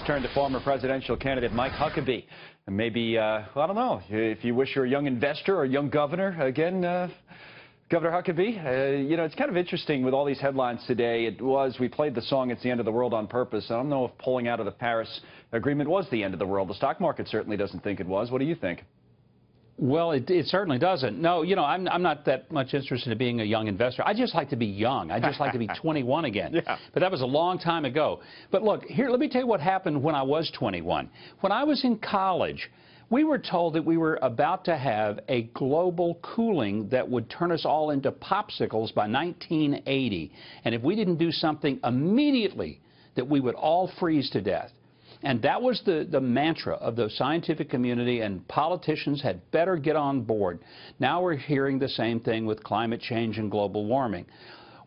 Turn to former presidential candidate Mike Huckabee. And maybe, well, I don't know, if you wish you're a young investor or a young governor, again, Governor Huckabee, you know, it's kind of interesting with all these headlines today. We played the song It's the End of the World on purpose. I don't know if pulling out of the Paris Agreement was the end of the world. The stock market certainly doesn't think it was. What do you think? Well, it certainly doesn't. No, you know, I'm not that much interested in being a young investor. I just like to be young. I just like to be 21 again. Yeah. But that was a long time ago. But look, here, let me tell you what happened when I was 21. When I was in college, we were told that we were about to have a global cooling that would turn us all into popsicles by 1980. And if we didn't do something immediately, that we would all freeze to death. And that was the mantra of the scientific community, and politicians had better get on board. Now we're hearing the same thing with climate change and global warming.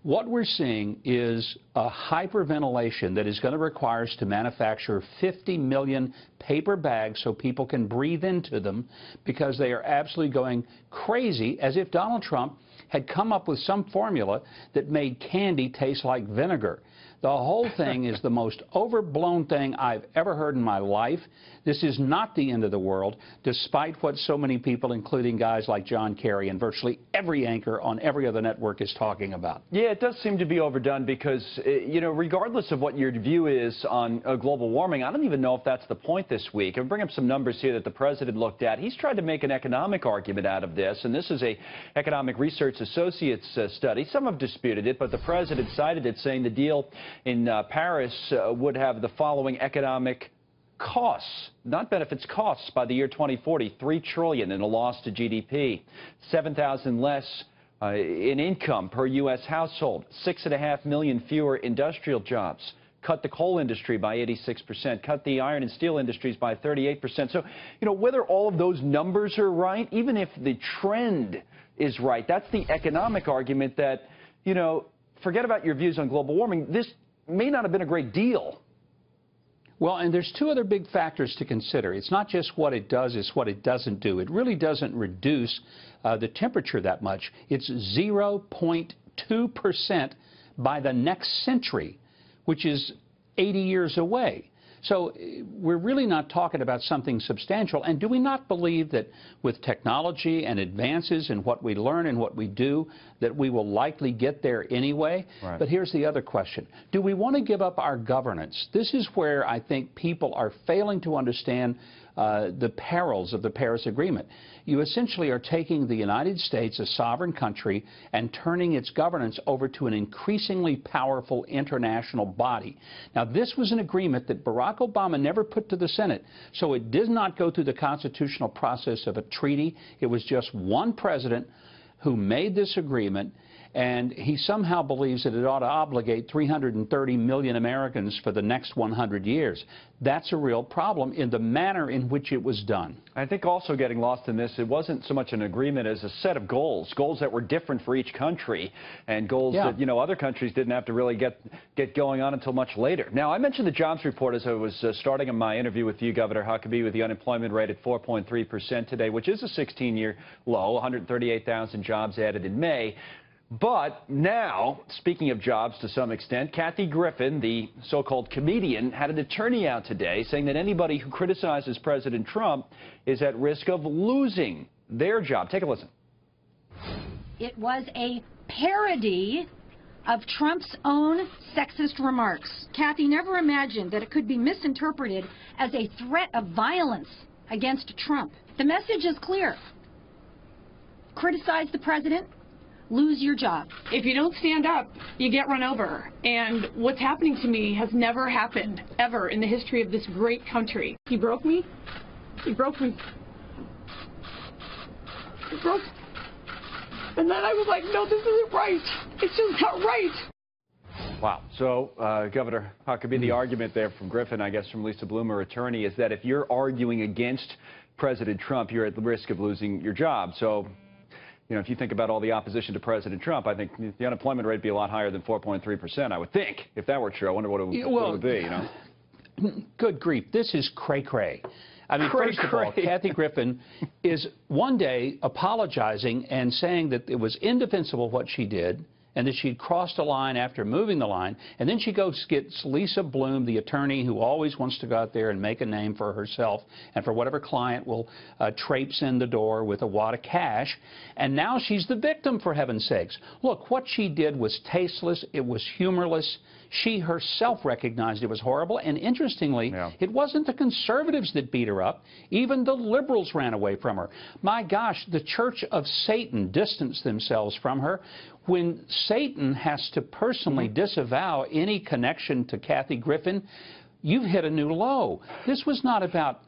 What we're seeing is a hyperventilation that is going to require us to manufacture 50 million paper bags so people can breathe into them, because they are absolutely going crazy, as if Donald Trump had come up with some formula that made candy taste like vinegar. The whole thing is the most overblown thing I've ever heard in my life. This is not the end of the world, despite what so many people, including guys like John Kerry and virtually every anchor on every other network, is talking about. Yeah, it does seem to be overdone because, you know, regardless of what your view is on global warming, I don't even know if that's the point this week. I'll bring up some numbers here that the president looked at. He's tried to make an economic argument out of this, and this is a Economic Research Associates study. Some have disputed it, but the president cited it, saying the deal in Paris would have the following economic costs, not benefits, costs by the year 2040, $3 trillion in a loss to GDP, 7,000 less in income per U.S. household, 6.5 million fewer industrial jobs, cut the coal industry by 86%, cut the iron and steel industries by 38%. So, you know, whether all of those numbers are right, even if the trend is right, that's the economic argument that, you know, forget about your views on global warming. This may not have been a great deal. Well, and there's two other big factors to consider. It's not just what it does, it's what it doesn't do. It really doesn't reduce the temperature that much. It's 0.2% by the next century, which is 80 years away. So we're really not talking about something substantial. And do we not believe that with technology and advances in what we learn and what we do, that we will likely get there anyway? Right. But here's the other question. Do we want to give up our governance? This is where I think people are failing to understand the perils of the Paris Agreement. You essentially are taking the United States, a sovereign country, and turning its governance over to an increasingly powerful international body. Now, this was an agreement that Barack Obama never put to the Senate, so it did not go through the constitutional process of a treaty. It was just one president who made this agreement, and he somehow believes that it ought to obligate 330 million Americans for the next 100 years. That's a real problem in the manner in which it was done. I think also getting lost in this, it wasn't so much an agreement as a set of goals that were different for each country, and goals that, you know, other countries didn't have to really get going on until much later. Now, I mentioned the jobs report as I was starting in my interview with you, Governor Huckabee, with the unemployment rate at 4.3% today, which is a 16-year low, 138,000 jobs added in May. But now, speaking of jobs to some extent, Kathy Griffin, the so-called comedian, had an attorney out today saying that anybody who criticizes President Trump is at risk of losing their job. Take a listen. It was a parody of Trump's own sexist remarks. Kathy never imagined that it could be misinterpreted as a threat of violence against Trump. The message is clear. Criticize the president, lose your job. If you don't stand up, you get run over. And what's happening to me has never happened, ever, in the history of this great country. He broke me. He broke me. He broke. And then I was like, no, this isn't right. It's just not right. Wow. So, Governor Huckabee, the argument there from Griffin, I guess from Lisa Bloom, her attorney, is that if you're arguing against President Trump, you're at the risk of losing your job. So, you know, if you think about all the opposition to President Trump, I think the unemployment rate would be a lot higher than 4.3%, I would think, if that were true. I wonder what it would be, you know. Good grief. This is cray-cray. I mean, first of all, Kathy Griffin is one day apologizing and saying that it was indefensible what she did, and that she'd crossed a line after moving the line, and then she gets Lisa Bloom, the attorney who always wants to go out there and make a name for herself and for whatever client will traipse in the door with a wad of cash, and now she's the victim, for heaven's sakes. Look, what she did was tasteless, it was humorless. She herself recognized it was horrible, and interestingly, it wasn't the conservatives that beat her up. Even the liberals ran away from her. My gosh, the Church of Satan distanced themselves from her. When Satan has to personally disavow any connection to Kathy Griffin, you've hit a new low. This was not about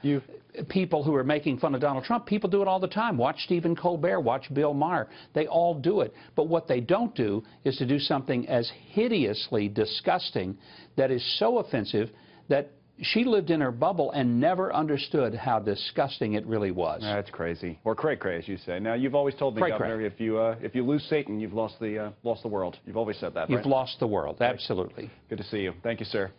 people who are making fun of Donald Trump. People do it all the time. Watch Stephen Colbert, watch Bill Maher. They all do it. But what they don't do is to do something as hideously disgusting that is so offensive that she lived in her bubble and never understood how disgusting it really was. That's crazy. Or cray-cray, as you say. Now, you've always told me, Governor, if you lose Satan, you've lost the world. You've always said that, right? You've lost the world, absolutely. Good to see you. Thank you, sir.